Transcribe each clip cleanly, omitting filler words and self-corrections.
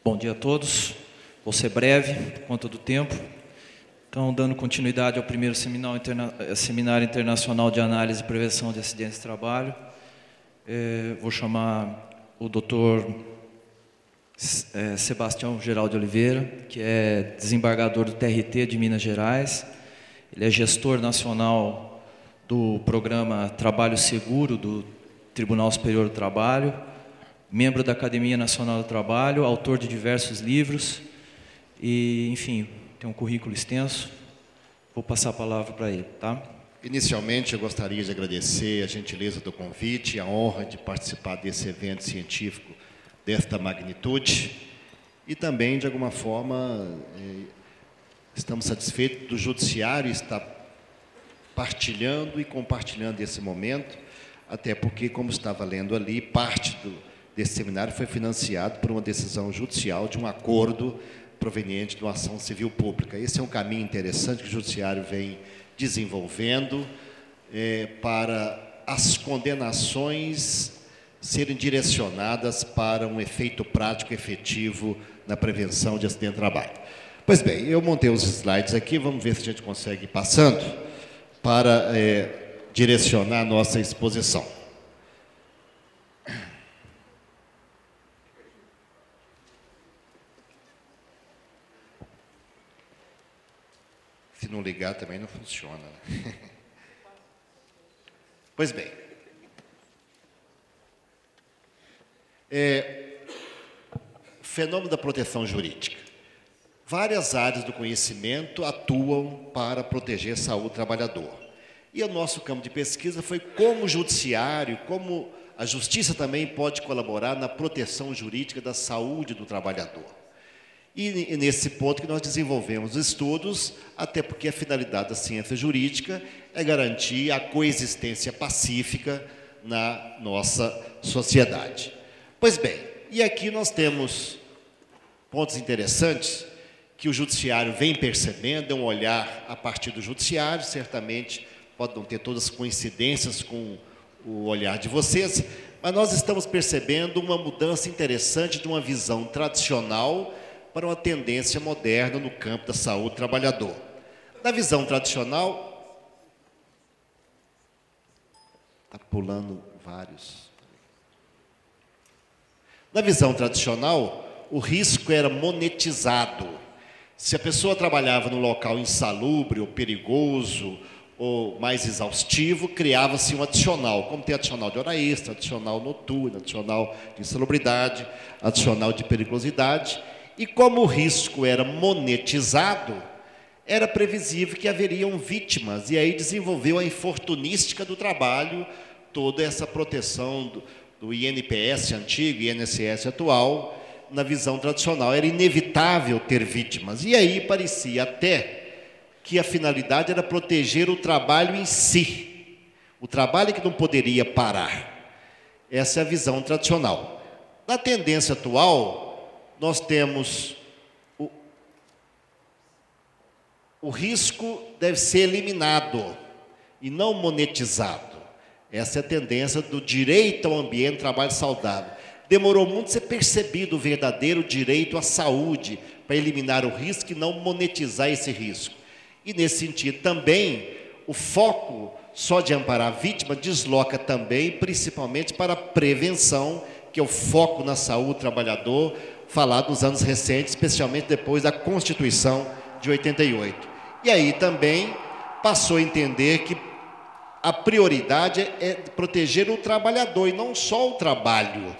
Bom dia a todos. Vou ser breve, por conta do tempo. Então, dando continuidade ao primeiro Seminário Internacional de Análise e Prevenção de Acidentes de Trabalho, vou chamar o Dr. Sebastião Geraldo Oliveira, que é desembargador do TRT de Minas Gerais. Ele é gestor nacional do programa Trabalho Seguro do Tribunal Superior do Trabalho, membro da Academia Nacional do Trabalho, autor de diversos livros e, enfim, tem um currículo extenso. Vou passar a palavra para ele, tá? Inicialmente, eu gostaria de agradecer a gentileza do convite, a honra de participar desse evento científico desta magnitude e também, de alguma forma, estamos satisfeitos do Judiciário estar partilhando e compartilhando esse momento, até porque, como estava lendo ali, parte desse seminário foi financiado por uma decisão judicial de um acordo proveniente de uma ação civil pública. Esse é um caminho interessante que o Judiciário vem desenvolvendo para as condenações serem direcionadas para um efeito prático efetivo na prevenção de acidente de trabalho. Pois bem, eu montei os slides aqui, vamos ver se a gente consegue ir passando para direcionar a nossa exposição. Se não ligar também não funciona, né? Pois bem. Fenômeno da proteção jurídica. Várias áreas do conhecimento atuam para proteger a saúde do trabalhador. E o nosso campo de pesquisa foi como o judiciário, como a justiça também pode colaborar na proteção jurídica da saúde do trabalhador. E nesse ponto que nós desenvolvemos estudos, até porque a finalidade da ciência jurídica é garantir a coexistência pacífica na nossa sociedade. Pois bem, e aqui nós temos pontos interessantes que o judiciário vem percebendo, é um olhar a partir do judiciário, certamente pode não ter todas as coincidências com o olhar de vocês, mas nós estamos percebendo uma mudança interessante de uma visão tradicional para uma tendência moderna no campo da saúde do trabalhador. Na visão tradicional, está pulando vários. Na visão tradicional, o risco era monetizado. Se a pessoa trabalhava num local insalubre ou perigoso ou mais exaustivo, criava-se um adicional, como tem adicional de hora extra, adicional noturno, adicional de insalubridade, adicional de periculosidade. E como o risco era monetizado, era previsível que haveriam vítimas, e aí desenvolveu a infortunística do trabalho, toda essa proteção do INPS antigo e INSS atual. Na visão tradicional era inevitável ter vítimas, e aí parecia até que a finalidade era proteger o trabalho em si, o trabalho que não poderia parar. Essa é a visão tradicional. Na tendência atual, nós temos o risco deve ser eliminado e não monetizado. Essa é a tendência do direito ao ambiente de trabalho saudável. Demorou muito ser percebido o verdadeiro direito à saúde para eliminar o risco e não monetizar esse risco. E nesse sentido também, o foco só de amparar a vítima desloca também, principalmente para a prevenção, que é o foco na saúde do trabalhador, falado nos anos recentes, especialmente depois da Constituição de 88. E aí também passou a entender que a prioridade é proteger o trabalhador e não só o trabalho.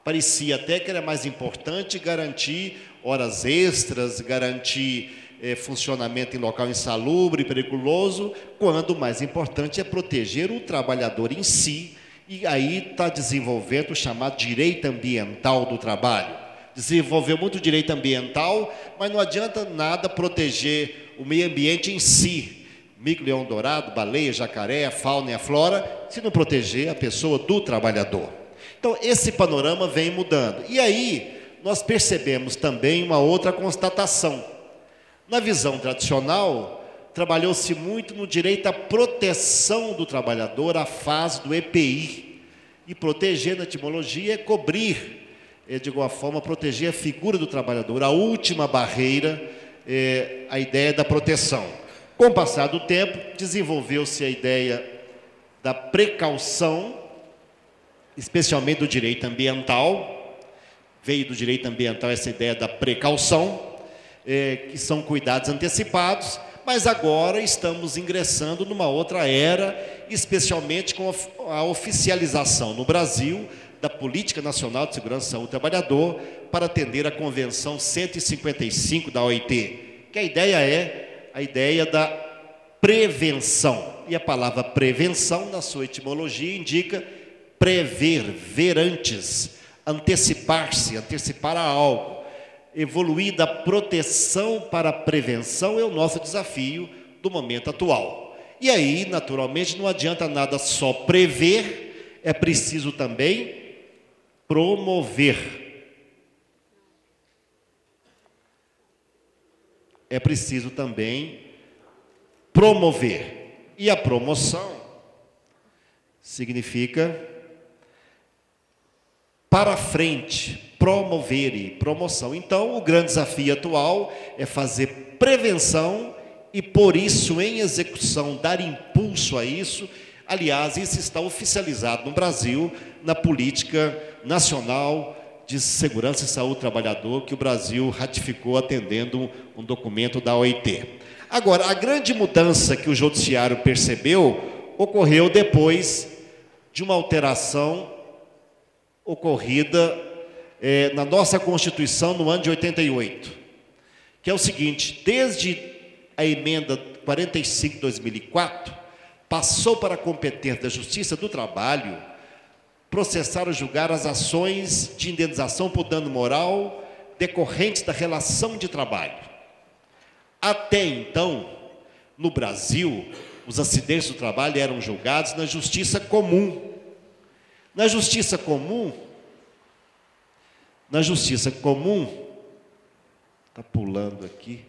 Parecia até que era mais importante garantir horas extras, garantir funcionamento em local insalubre, periculoso, quando o mais importante é proteger o trabalhador em si. E aí está desenvolvendo o chamado direito ambiental do trabalho. Desenvolveu muito direito ambiental, mas não adianta nada proteger o meio ambiente em si, mico-leão dourado, baleia, jacaré, a fauna e a flora, se não proteger a pessoa do trabalhador. Então, esse panorama vem mudando. E aí, nós percebemos também uma outra constatação. Na visão tradicional, trabalhou-se muito no direito à proteção do trabalhador, à fase do EPI. E proteger, na etimologia, é cobrir, de alguma forma, proteger a figura do trabalhador. A última barreira é a ideia da proteção. Com o passar do tempo, desenvolveu-se a ideia da precaução, especialmente do direito ambiental. Veio do direito ambiental essa ideia da precaução, que são cuidados antecipados, mas agora estamos ingressando numa outra era, especialmente com a oficialização no Brasil da Política Nacional de Segurança e Saúde do Trabalhador para atender a Convenção 155 da OIT, que a ideia é a ideia da prevenção. E a palavra prevenção, na sua etimologia, indica prever, ver antes, antecipar-se, antecipar a algo. Evoluir da proteção para a prevenção é o nosso desafio do momento atual. E aí, naturalmente, não adianta nada só prever, é preciso também promover. É preciso também promover. E a promoção significa para frente, promover e promoção. Então, o grande desafio atual é fazer prevenção e, por isso, em execução, dar impulso a isso. Aliás, isso está oficializado no Brasil, na Política Nacional de Segurança e Saúde do Trabalhador, que o Brasil ratificou atendendo um documento da OIT. Agora, a grande mudança que o Judiciário percebeu ocorreu depois de uma alteração ocorrida na nossa Constituição no ano de 88, que é o seguinte: desde a emenda 45 de 2004, passou para a competência da Justiça do Trabalho processar ou julgar as ações de indenização por dano moral decorrentes da relação de trabalho. Até então, no Brasil, os acidentes do trabalho eram julgados na Justiça Comum. Na Justiça Comum, está pulando aqui,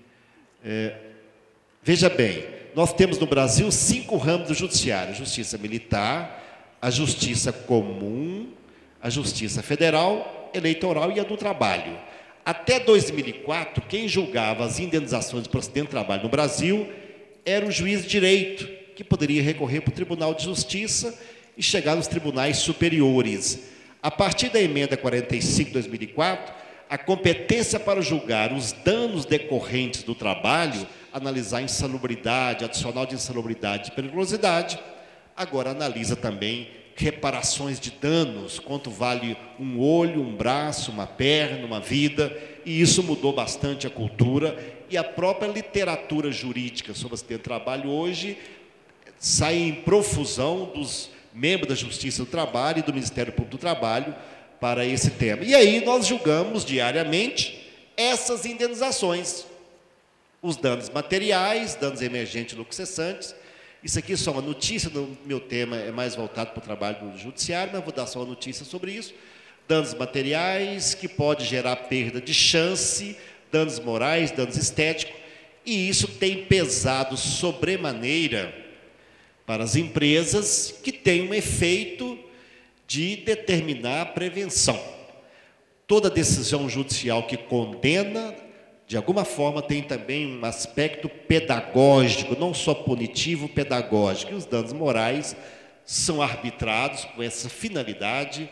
veja bem, nós temos no Brasil 5 ramos do judiciário: a Justiça Militar, a Justiça Comum, a Justiça Federal, Eleitoral e a do Trabalho. Até 2004, quem julgava as indenizações por acidente de trabalho no Brasil era o juiz de direito, que poderia recorrer para o Tribunal de Justiça e chegar nos tribunais superiores. A partir da emenda 45 de 2004, a competência para julgar os danos decorrentes do trabalho, analisar a insalubridade, adicional de insalubridade e periculosidade, agora analisa também reparações de danos, quanto vale um olho, um braço, uma perna, uma vida, e isso mudou bastante a cultura, e a própria literatura jurídica sobre acidente de trabalho hoje sai em profusão dos membros da Justiça do Trabalho e do Ministério Público do Trabalho para esse tema. E aí nós julgamos diariamente essas indenizações, os danos materiais, danos emergentes e lucros cessantes. Isso aqui é só uma notícia, no meu tema é mais voltado para o trabalho do judiciário, mas vou dar só uma notícia sobre isso. Danos materiais, que pode gerar perda de chance, danos morais, danos estéticos, e isso tem pesado sobremaneira para as empresas, que tem um efeito de determinar a prevenção. Toda decisão judicial que condena, de alguma forma, tem também um aspecto pedagógico, não só punitivo, pedagógico. E os danos morais são arbitrados com essa finalidade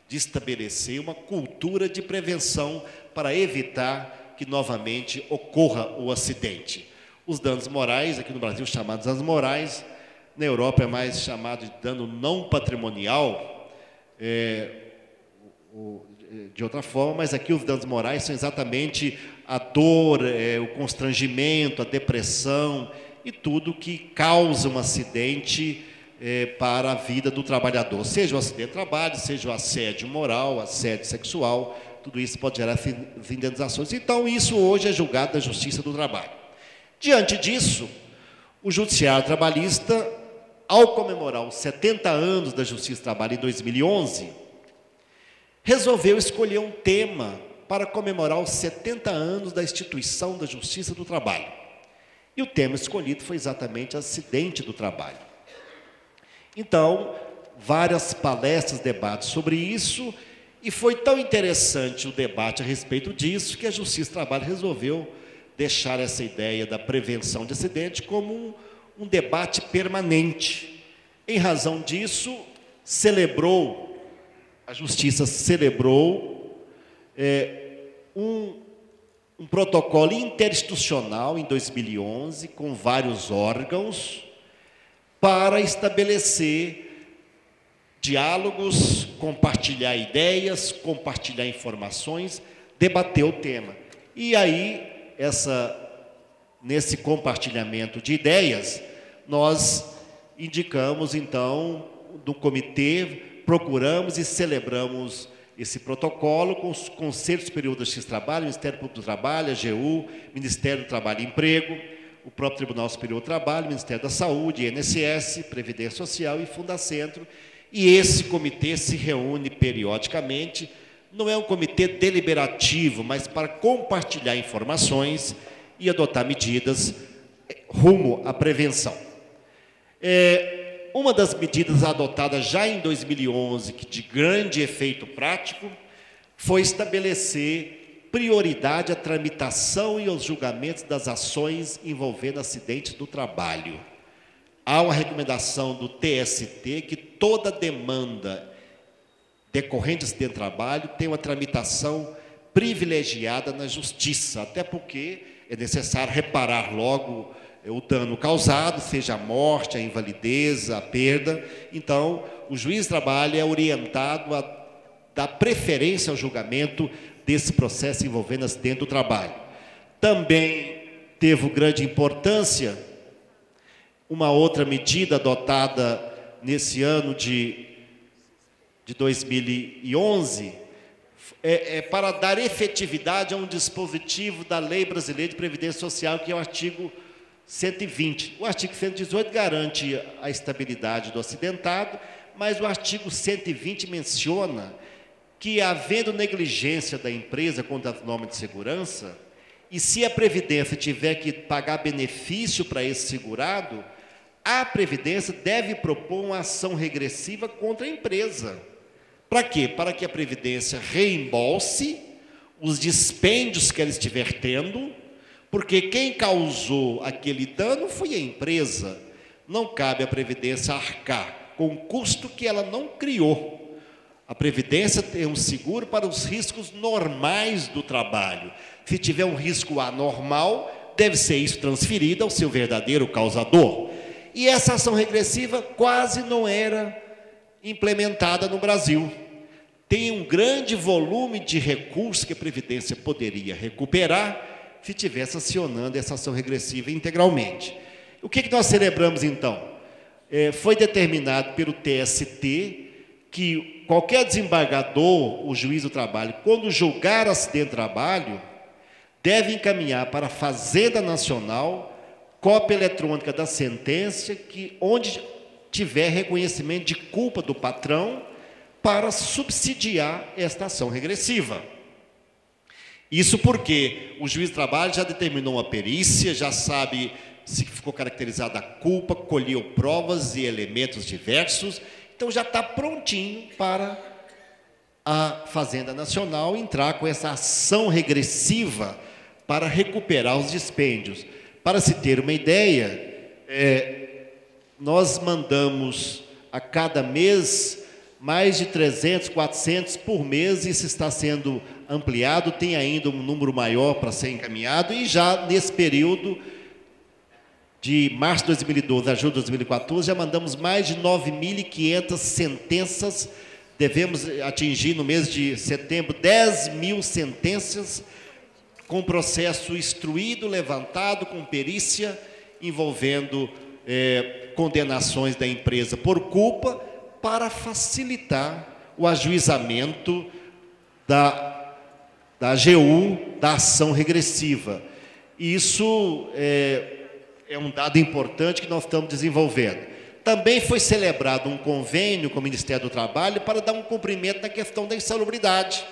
de estabelecer uma cultura de prevenção para evitar que novamente ocorra o acidente. Os danos morais, aqui no Brasil chamados danos morais, na Europa é mais chamado de dano não patrimonial, de outra forma, mas aqui os danos morais são exatamente a dor, o constrangimento, a depressão e tudo que causa um acidente para a vida do trabalhador, seja o acidente de trabalho, seja o assédio moral, assédio sexual, tudo isso pode gerar indenizações. Então, isso hoje é julgado na Justiça do Trabalho. Diante disso, o Judiciário Trabalhista, ao comemorar os 70 anos da Justiça do Trabalho em 2011, resolveu escolher um tema para comemorar os 70 anos da instituição da Justiça do Trabalho. E o tema escolhido foi exatamente acidente do trabalho. Então, várias palestras, debates sobre isso, E foi tão interessante o debate a respeito disso que a Justiça do Trabalho resolveu deixar essa ideia da prevenção de acidente como um debate permanente. Em razão disso, a Justiça celebrou um protocolo interinstitucional em 2011, com vários órgãos, para estabelecer diálogos, compartilhar ideias, compartilhar informações, debater o tema. E aí, nesse compartilhamento de ideias, nós indicamos, então, do comitê, procuramos e celebramos esse protocolo com os Conselhos Superior da Justiça do Trabalho, Ministério Público do Trabalho, AGU, Ministério do Trabalho e Emprego, o próprio Tribunal Superior do Trabalho, Ministério da Saúde, INSS, Previdência Social e Fundacentro. E esse comitê se reúne periodicamente. Não é um comitê deliberativo, mas para compartilhar informações e adotar medidas rumo à prevenção. Uma das medidas adotadas já em 2011, que de grande efeito prático, foi estabelecer prioridade à tramitação e aos julgamentos das ações envolvendo acidentes do trabalho. Há uma recomendação do TST que toda demanda decorrente de acidente de trabalho tem uma tramitação privilegiada na Justiça, até porque é necessário reparar logo o dano causado, seja a morte, a invalidez, a perda. Então, o juiz de trabalho é orientado a dar preferência ao julgamento desse processo envolvendo acidente do trabalho. Também teve grande importância uma outra medida adotada nesse ano de 2011, para dar efetividade a um dispositivo da Lei Brasileira de Previdência Social, que é o artigo 120. O artigo 118 garante a estabilidade do acidentado, mas o artigo 120 menciona que, havendo negligência da empresa contra as normas de segurança, e se a Previdência tiver que pagar benefício para esse segurado, a Previdência deve propor uma ação regressiva contra a empresa. Para quê? Para que a Previdência reembolse os dispêndios que ela estiver tendo, porque quem causou aquele dano foi a empresa. Não cabe à Previdência arcar com o custo que ela não criou. A Previdência tem um seguro para os riscos normais do trabalho. Se tiver um risco anormal, deve ser isso transferido ao seu verdadeiro causador. E essa ação regressiva quase não era implementada no Brasil. Tem um grande volume de recursos que a Previdência poderia recuperar se estivesse acionando essa ação regressiva integralmente. O que nós celebramos, então? Foi determinado pelo TST que qualquer desembargador, o juiz do trabalho, quando julgar acidente de trabalho, deve encaminhar para a Fazenda Nacional cópia eletrônica da sentença, onde tiver reconhecimento de culpa do patrão, para subsidiar esta ação regressiva. Isso porque o juiz do trabalho já determinou uma perícia, já sabe se ficou caracterizada a culpa, colheu provas e elementos diversos, então já está prontinho para a Fazenda Nacional entrar com essa ação regressiva para recuperar os dispêndios. Para se ter uma ideia, nós mandamos a cada mês mais de 300, 400 por mês, isso está sendo ampliado, tem ainda um número maior para ser encaminhado, e já nesse período de março de 2012 a julho de 2014, já mandamos mais de 9.500 sentenças, devemos atingir no mês de setembro 10.000 sentenças, com processo instruído, levantado, com perícia, envolvendo condenações da empresa por culpa, para facilitar o ajuizamento da AGU, da ação regressiva. Isso é um dado importante que nós estamos desenvolvendo. Também foi celebrado um convênio com o Ministério do Trabalho para dar um cumprimento na questão da insalubridade.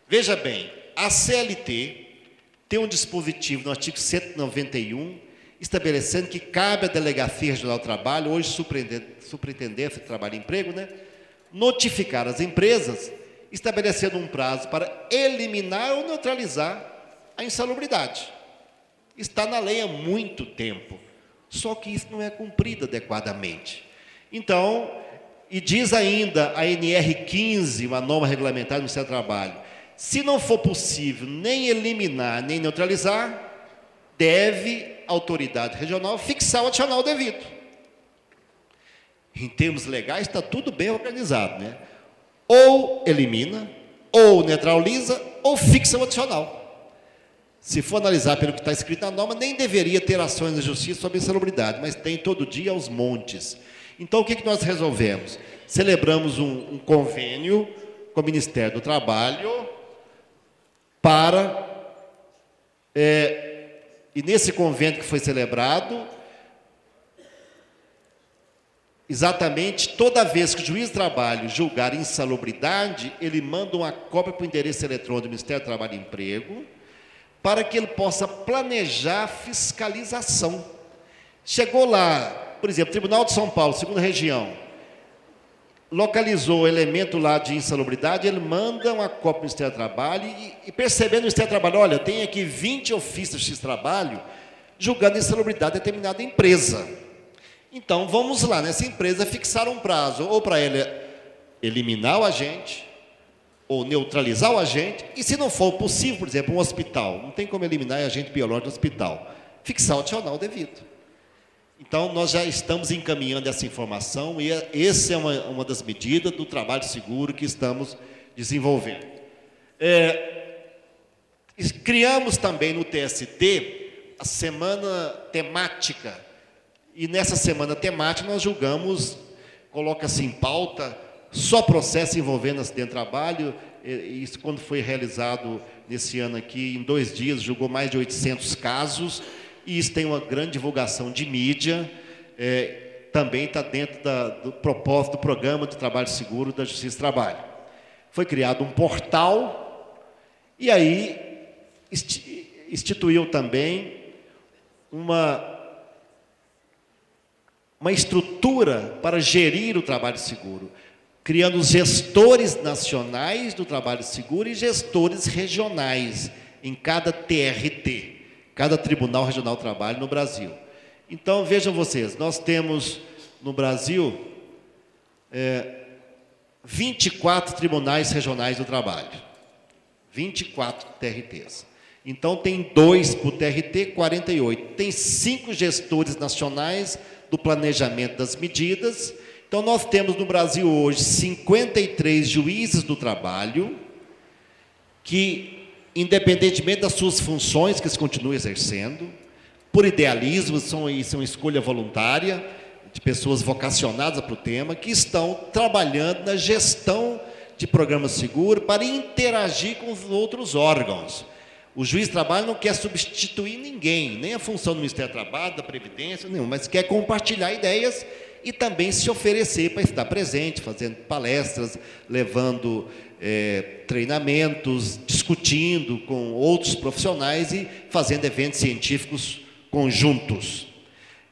Veja bem, a CLT tem um dispositivo no artigo 191, estabelecendo que cabe à Delegacia Regional do Trabalho, hoje Superintendência de Trabalho e Emprego, notificar as empresas estabelecendo um prazo para eliminar ou neutralizar a insalubridade. Está na lei há muito tempo, só que isso não é cumprido adequadamente. Então, e diz ainda a NR15, uma norma regulamentar do Ministério do Trabalho, se não for possível nem eliminar, nem neutralizar, deve a autoridade regional fixar o adicional devido. Em termos legais, está tudo bem organizado, né? Ou elimina, ou neutraliza, ou fixa o adicional. Se for analisar pelo que está escrito na norma, nem deveria ter ações da justiça sobre insalubridade, mas tem todo dia aos montes. Então, o que nós resolvemos? Celebramos um convênio com o Ministério do Trabalho para... e nesse convênio que foi celebrado, exatamente toda vez que o juiz de trabalho julgar insalubridade, ele manda uma cópia para o endereço eletrônico do Ministério do Trabalho e Emprego, para que ele possa planejar a fiscalização. Chegou lá, por exemplo, Tribunal de São Paulo, segunda região, localizou o elemento lá de insalubridade, ele manda uma cópia para o Ministério do Trabalho e percebendo o Ministério do Trabalho, olha, tem aqui 20 ofícios de trabalho julgando insalubridade de determinada empresa. Então, vamos lá, nessa empresa, fixar um prazo, ou para ele eliminar o agente, ou neutralizar o agente, e se não for possível, por exemplo, um hospital, não tem como eliminar o agente biológico do hospital, fixar o adicional devido. Então, nós já estamos encaminhando essa informação, e essa é uma das medidas do trabalho seguro que estamos desenvolvendo. Criamos também no TST a semana temática, e nessa semana temática nós julgamos, coloca-se em pauta, só processo envolvendo acidente de trabalho. Isso, quando foi realizado nesse ano aqui, em 2 dias, julgou mais de 800 casos, e isso tem uma grande divulgação de mídia, também está dentro do propósito do Programa de Trabalho Seguro da Justiça do Trabalho. Foi criado um portal, e aí instituiu também uma estrutura para gerir o trabalho seguro, criando os gestores nacionais do trabalho seguro e gestores regionais em cada TRT, cada Tribunal Regional do Trabalho no Brasil. Então, vejam vocês, nós temos no Brasil 24 Tribunais Regionais do Trabalho, 24 TRTs. Então, tem 2 por TRT, 48. Tem 5 gestores nacionais do planejamento das medidas. Então, nós temos no Brasil hoje 53 juízes do trabalho que, independentemente das suas funções, que eles continuam exercendo, por idealismo, são escolha voluntária, de pessoas vocacionadas para o tema, que estão trabalhando na gestão de programas seguros para interagir com os outros órgãos. O juiz de trabalho não quer substituir ninguém, nem a função do Ministério do Trabalho, da Previdência, nenhum, mas quer compartilhar ideias e também se oferecer para estar presente, fazendo palestras, levando treinamentos, discutindo com outros profissionais e fazendo eventos científicos conjuntos.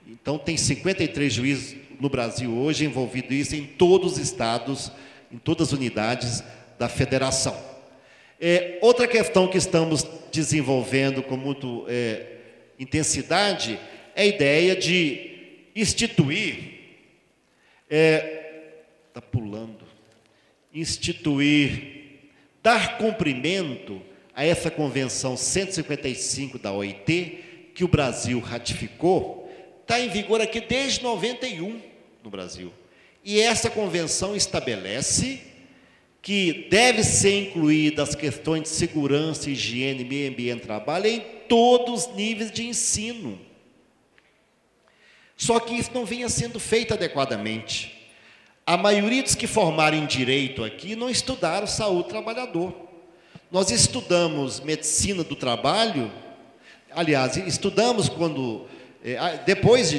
Então, tem 53 juízes no Brasil hoje envolvidos isso em todos os estados, em todas as unidades da federação. Outra questão que estamos desenvolvendo com muita intensidade é a ideia de instituir, dar cumprimento a essa Convenção 155 da OIT, que o Brasil ratificou, está em vigor aqui desde 91 no Brasil. E essa convenção estabelece que deve ser incluída as questões de segurança, higiene, meio ambiente e trabalho em todos os níveis de ensino. Só que isso não vinha sendo feito adequadamente. A maioria dos que formaram em direito aqui não estudaram saúde do trabalhador. Nós estudamos medicina do trabalho, aliás, estudamos depois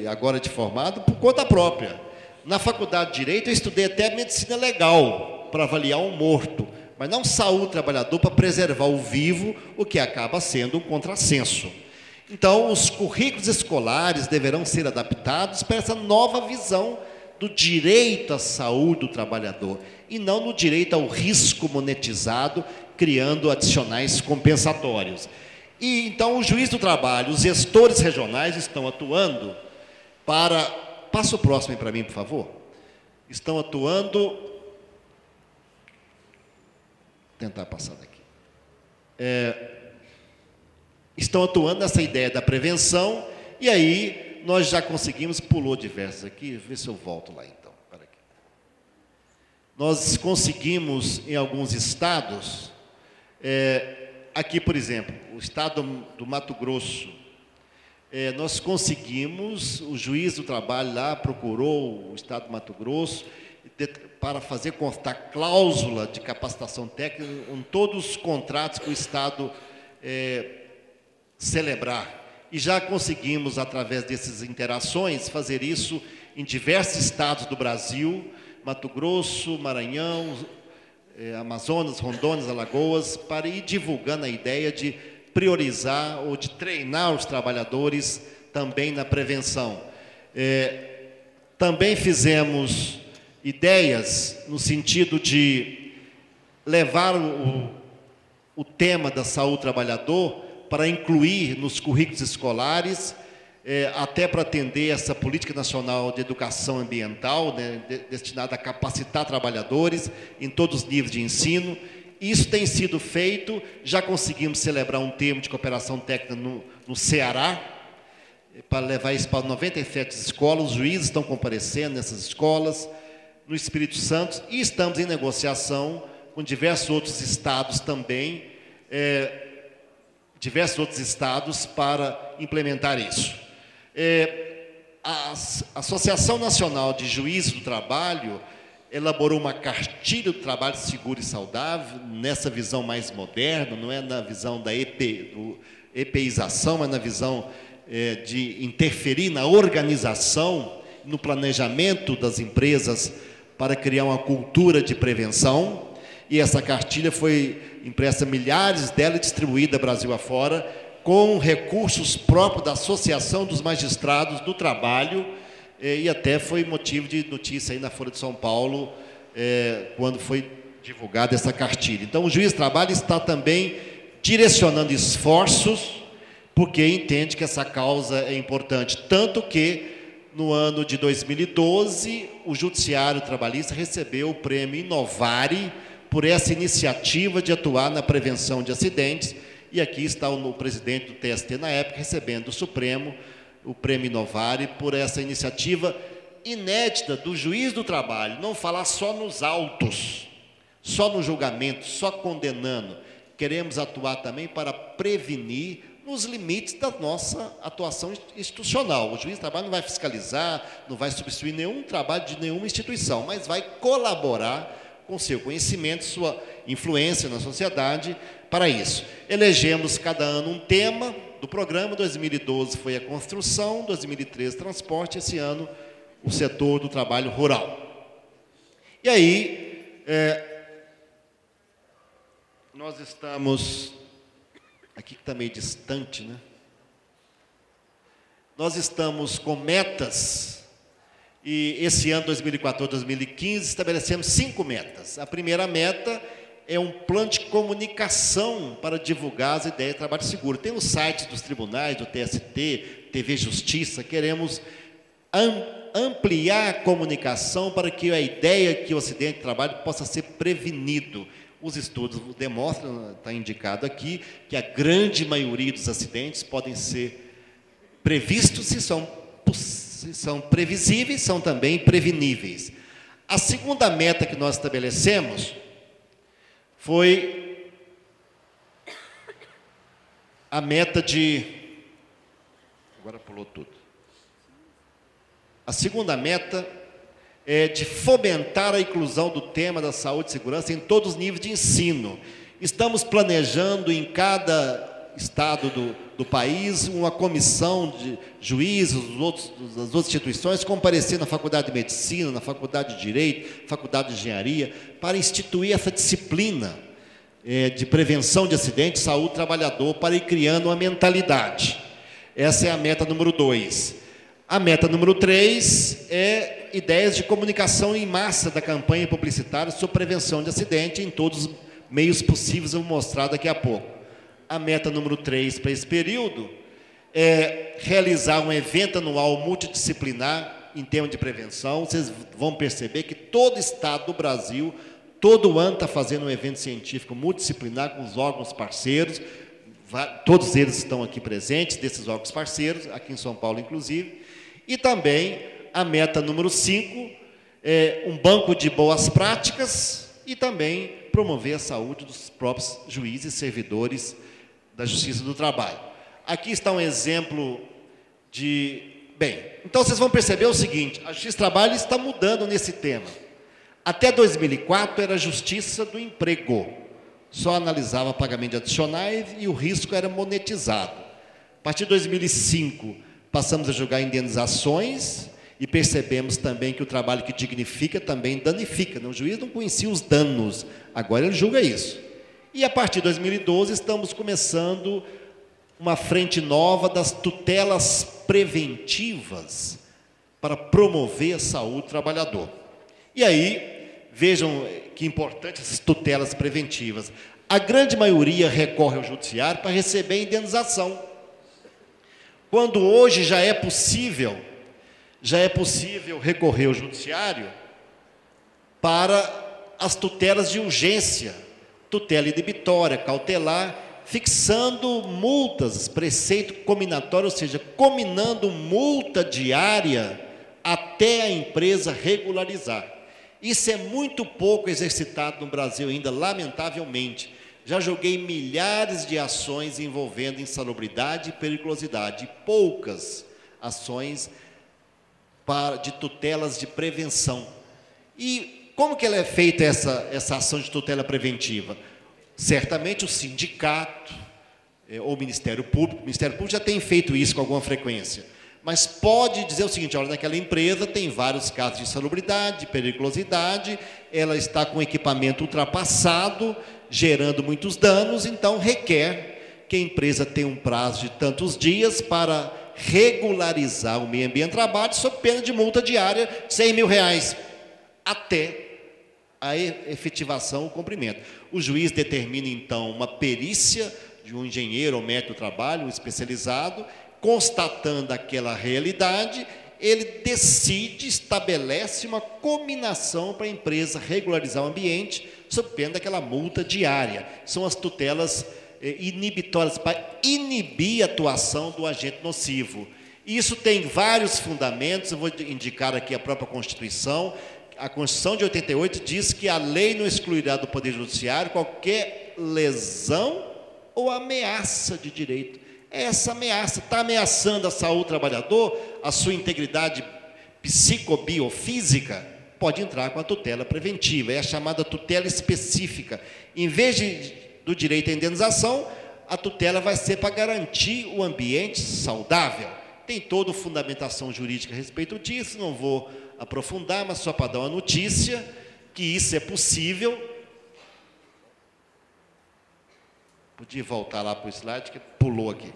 agora de formado, por conta própria. Na faculdade de Direito eu estudei até medicina legal, para avaliar um morto, mas não saúde do trabalhador para preservar o vivo, o que acaba sendo um contrassenso. Então, os currículos escolares deverão ser adaptados para essa nova visão do direito à saúde do trabalhador, e não no direito ao risco monetizado, criando adicionais compensatórios. E então o juiz do trabalho, os gestores regionais estão atuando para... Passa o próximo para mim, por favor. Estão atuando... Vou tentar passar daqui. Estão atuando nessa ideia da prevenção, e aí nós já conseguimos, pulou diversos aqui, vê se eu volto lá então. Para aqui. Nós conseguimos em alguns estados, aqui por exemplo, o estado do Mato Grosso, nós conseguimos, o juiz do trabalho lá procurou o estado do Mato Grosso para fazer constar cláusula de capacitação técnica em todos os contratos que o estado celebrar. E já conseguimos, através dessas interações, fazer isso em diversos estados do Brasil, Mato Grosso, Maranhão, Amazonas, Rondônia, Alagoas, para ir divulgando a ideia de priorizar ou de treinar os trabalhadores também na prevenção. Também fizemos ideias no sentido de levar o tema da saúde do trabalhador para incluir nos currículos escolares, até para atender essa política nacional de educação ambiental, né, destinada a capacitar trabalhadores em todos os níveis de ensino. Isso tem sido feito, já conseguimos celebrar um termo de cooperação técnica no Ceará, para levar isso para 97 escolas, os juízes estão comparecendo nessas escolas, no Espírito Santo, e estamos em negociação com diversos outros estados também, para implementar isso. A Associação Nacional de Juízes do Trabalho elaborou uma cartilha do trabalho seguro e saudável, nessa visão mais moderna, não é na visão da EPIzação, mas na visão de interferir na organização, no planejamento das empresas para criar uma cultura de prevenção. E essa cartilha foi impressa, milhares dela, distribuída Brasil afora, com recursos próprios da Associação dos Magistrados do Trabalho, e até foi motivo de notícia aí na Folha de São Paulo, quando foi divulgada essa cartilha. Então, o juiz do trabalho está também direcionando esforços, porque entende que essa causa é importante. Tanto que, no ano de 2012, o Judiciário Trabalhista recebeu o prêmio Inovare, por essa iniciativa de atuar na prevenção de acidentes, e aqui está o presidente do TST na época, recebendo do Supremo o prêmio Inovare por essa iniciativa inédita do juiz do trabalho, não falar só nos autos, só no julgamento, só condenando. Queremos atuar também para prevenir nos limites da nossa atuação institucional. O juiz do trabalho não vai fiscalizar, não vai substituir nenhum trabalho de nenhuma instituição, mas vai colaborar com seu conhecimento, sua influência na sociedade para isso. Elegemos cada ano um tema do programa. 2012 foi a construção, 2013 transporte, esse ano o setor do trabalho rural. E aí, nós estamos, aqui que está meio distante, né? Nós estamos com metas. E esse ano, 2014, 2015, estabelecemos 5 metas. A primeira meta é um plano de comunicação para divulgar as ideias de trabalho seguro. Tem os sites dos tribunais, do TST, TV Justiça. Queremos ampliar a comunicação para que a ideia que o acidente de trabalho possa ser prevenido. Os estudos demonstram, está indicado aqui, que a grande maioria dos acidentes podem ser previstos se são previsíveis, são também preveníveis. A segunda meta que nós estabelecemos foi a meta de... Agora pulou tudo. A segunda meta é de fomentar a inclusão do tema da saúde e segurança em todos os níveis de ensino. Estamos planejando em cada estado do país uma comissão de juízes, das outras instituições, comparecer na Faculdade de Medicina, na Faculdade de Direito, Faculdade de Engenharia, para instituir essa disciplina de prevenção de acidentes, saúde do trabalhador, para ir criando uma mentalidade. Essa é a meta número 2. A meta número 3 é ideias de comunicação em massa da campanha publicitária sobre prevenção de acidente em todos os meios possíveis, eu vou mostrar daqui a pouco. A meta número 3 para esse período é realizar um evento anual multidisciplinar em termos de prevenção. Vocês vão perceber que todo estado do Brasil, todo ano está fazendo um evento científico multidisciplinar com os órgãos parceiros. Todos eles estão aqui presentes, desses órgãos parceiros, aqui em São Paulo, inclusive. E também a meta número 5 é um banco de boas práticas e também promover a saúde dos próprios juízes e servidores da Justiça do Trabalho. Aqui está um exemplo de... Bem, então vocês vão perceber o seguinte, a Justiça do Trabalho está mudando nesse tema. Até 2004 era a Justiça do Emprego, só analisava pagamento de adicionais e o risco era monetizado. A partir de 2005, passamos a julgar indenizações e percebemos também que o trabalho que dignifica também danifica. O juiz não conhecia os danos, agora ele julga isso. E a partir de 2012 estamos começando uma frente nova das tutelas preventivas para promover a saúde do trabalhador. E aí, vejam que importante essas tutelas preventivas. A grande maioria recorre ao judiciário para receber indenização. Quando hoje já é possível recorrer ao judiciário para as tutelas de urgência, tutela inibitória, cautelar, fixando multas, preceito cominatório, ou seja, cominando multa diária até a empresa regularizar. Isso é muito pouco exercitado no Brasil ainda, lamentavelmente. Já julguei milhares de ações envolvendo insalubridade e periculosidade, e poucas ações de tutelas de prevenção. E como que ela é feita, essa ação de tutela preventiva? Certamente o sindicato ou o Ministério Público já tem feito isso com alguma frequência, mas pode dizer o seguinte: olha, naquela empresa tem vários casos de insalubridade, de periculosidade, ela está com equipamento ultrapassado, gerando muitos danos, então requer que a empresa tenha um prazo de tantos dias para regularizar o meio ambiente de trabalho, sob pena de multa diária de R$100 mil, até a efetivação, o cumprimento. O juiz determina, então, uma perícia de um engenheiro ou médico do trabalho, um especializado, constatando aquela realidade, ele decide, estabelece uma cominação para a empresa regularizar o ambiente, sob pena daquela multa diária. São as tutelas inibitórias, para inibir a atuação do agente nocivo. Isso tem vários fundamentos, eu vou indicar aqui a própria Constituição. A Constituição de 88 diz que a lei não excluirá do Poder Judiciário qualquer lesão ou ameaça de direito. Essa ameaça está ameaçando a saúde do trabalhador, a sua integridade psicobiofísica, pode entrar com a tutela preventiva, é a chamada tutela específica. Em vez do direito à indenização, a tutela vai ser para garantir o ambiente saudável. Tem toda a fundamentação jurídica a respeito disso, não vou aprofundar, mas só para dar uma notícia que isso é possível. Podia voltar lá para o slide, que pulou aqui.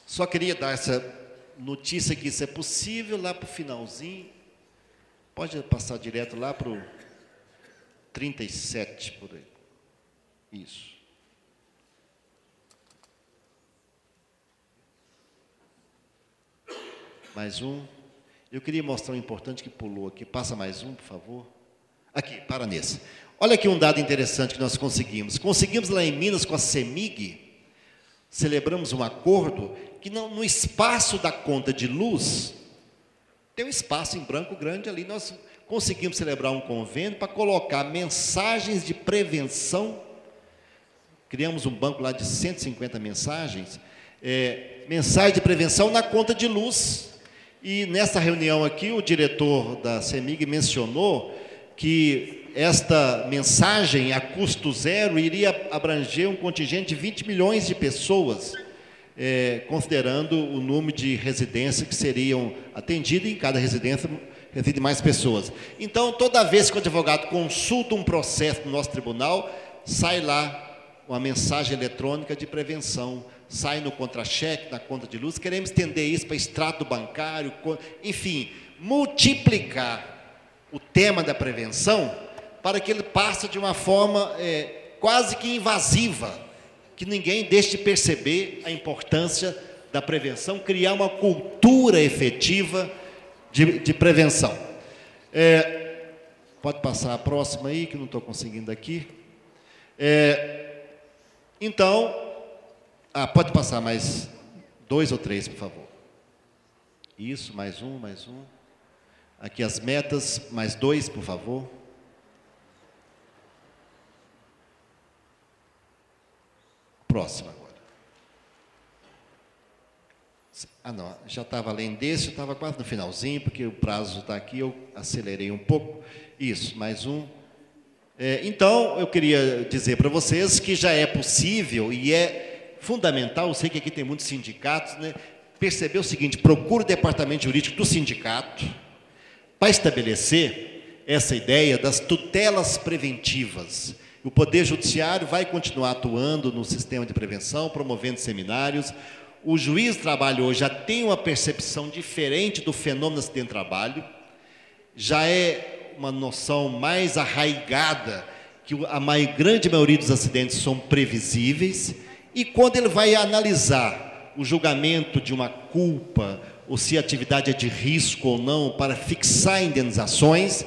Só queria dar essa notícia que isso é possível, lá para o finalzinho. Pode passar direto lá para o 37, por aí. Isso. Mais um. Eu queria mostrar um importante que pulou aqui. Passa mais um, por favor. Aqui, para nesse. Olha aqui um dado interessante que nós conseguimos. Conseguimos lá em Minas com a CEMIG, celebramos um acordo que no espaço da conta de luz, tem um espaço em branco grande ali, nós conseguimos celebrar um convênio para colocar mensagens de prevenção. Criamos um banco lá de 150 mensagens, mensagem de prevenção na conta de luz. E nessa reunião aqui, o diretor da CEMIG mencionou que esta mensagem a custo zero iria abranger um contingente de 20 milhões de pessoas, considerando o número de residências que seriam atendidas, e em cada residência residem mais pessoas. Então, toda vez que o advogado consulta um processo no nosso tribunal, sai lá uma mensagem eletrônica de prevenção sai no contra-cheque, na conta de luz, queremos estender isso para extrato bancário, enfim, multiplicar o tema da prevenção para que ele passe de uma forma quase que invasiva, que ninguém deixe de perceber a importância da prevenção, criar uma cultura efetiva de prevenção. Pode passar a próxima aí, que não estou conseguindo aqui. Então, pode passar mais 2 ou 3, por favor. Isso, mais um. Aqui as metas, mais 2, por favor. Próximo agora. Não, já estava além desse, eu estava quase no finalzinho, porque o prazo está aqui, eu acelerei um pouco. Isso, mais um. Então, eu queria dizer para vocês que já é possível e é fundamental, eu sei que aqui tem muitos sindicatos, né, perceber o seguinte: procure o departamento jurídico do sindicato para estabelecer essa ideia das tutelas preventivas. O Poder Judiciário vai continuar atuando no sistema de prevenção, promovendo seminários. O juiz do trabalho hoje já tem uma percepção diferente do fenômeno do acidente de trabalho, já é uma noção mais arraigada que a grande maioria dos acidentes são previsíveis, e quando ele vai analisar o julgamento de uma culpa, ou se a atividade é de risco ou não, para fixar indenizações,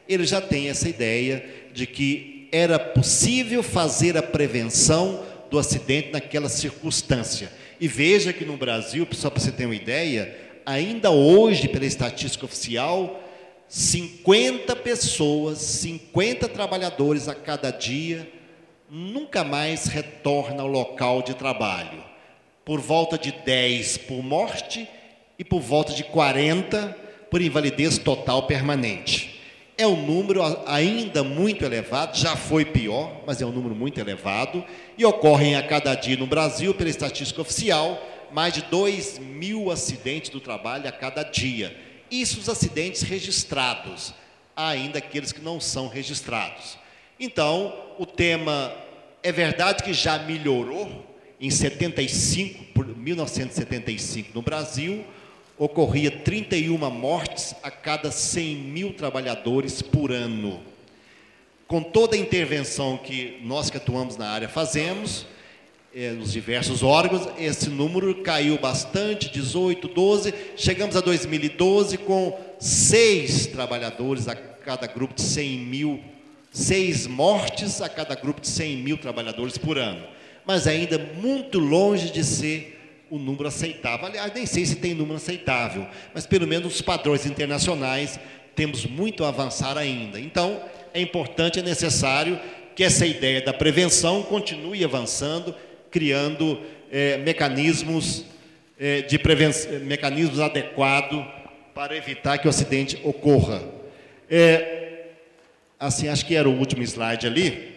ele já tem essa ideia de que era possível fazer a prevenção do acidente naquela circunstância. E veja que no Brasil, só para você ter uma ideia, ainda hoje, pela estatística oficial, 50 pessoas, 50 trabalhadores a cada dia, nunca mais retornam ao local de trabalho. Por volta de 10 por morte e por volta de 40 por invalidez total permanente. É um número ainda muito elevado, já foi pior, mas é um número muito elevado, e ocorrem a cada dia no Brasil, pela estatística oficial, mais de 2.000 acidentes do trabalho a cada dia. Isso os acidentes registrados, há ainda aqueles que não são registrados. Então, o tema, é verdade que já melhorou. Em 1975, no Brasil, ocorria 31 mortes a cada 100.000 trabalhadores por ano. Com toda a intervenção que nós que atuamos na área fazemos, nos diversos órgãos, esse número caiu bastante, 18, 12, chegamos a 2012 com 6 trabalhadores a cada grupo de 100.000, 6 mortes a cada grupo de 100.000 trabalhadores por ano. Mas ainda muito longe de ser o número aceitável. Aliás, nem sei se tem número aceitável, mas pelo menos os padrões internacionais temos muito a avançar ainda. Então, é importante, é necessário que essa ideia da prevenção continue avançando, criando mecanismos de prevenção, mecanismos adequados para evitar que o acidente ocorra. Assim, acho que era o último slide ali.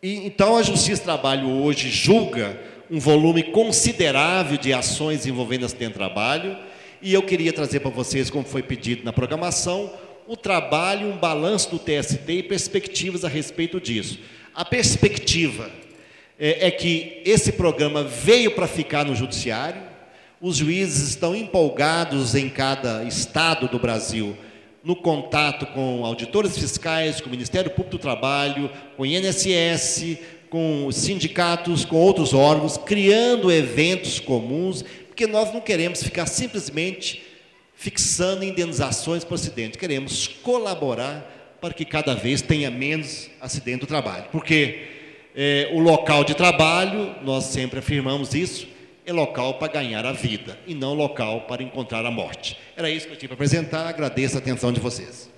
Então, a Justiça do Trabalho hoje julga um volume considerável de ações envolvendo acidente de trabalho, e eu queria trazer para vocês, como foi pedido na programação, o trabalho, um balanço do TST e perspectivas a respeito disso. A perspectiva é que esse programa veio para ficar no Judiciário, os juízes estão empolgados em cada estado do Brasil, no contato com auditores fiscais, com o Ministério Público do Trabalho, com o INSS, com os sindicatos, com outros órgãos, criando eventos comuns, porque nós não queremos ficar simplesmente fixando indenizações por acidente, queremos colaborar para que cada vez tenha menos acidente do trabalho, porque o local de trabalho, nós sempre afirmamos isso, é local para ganhar a vida, e não local para encontrar a morte. Era isso que eu tinha para apresentar, agradeço a atenção de vocês.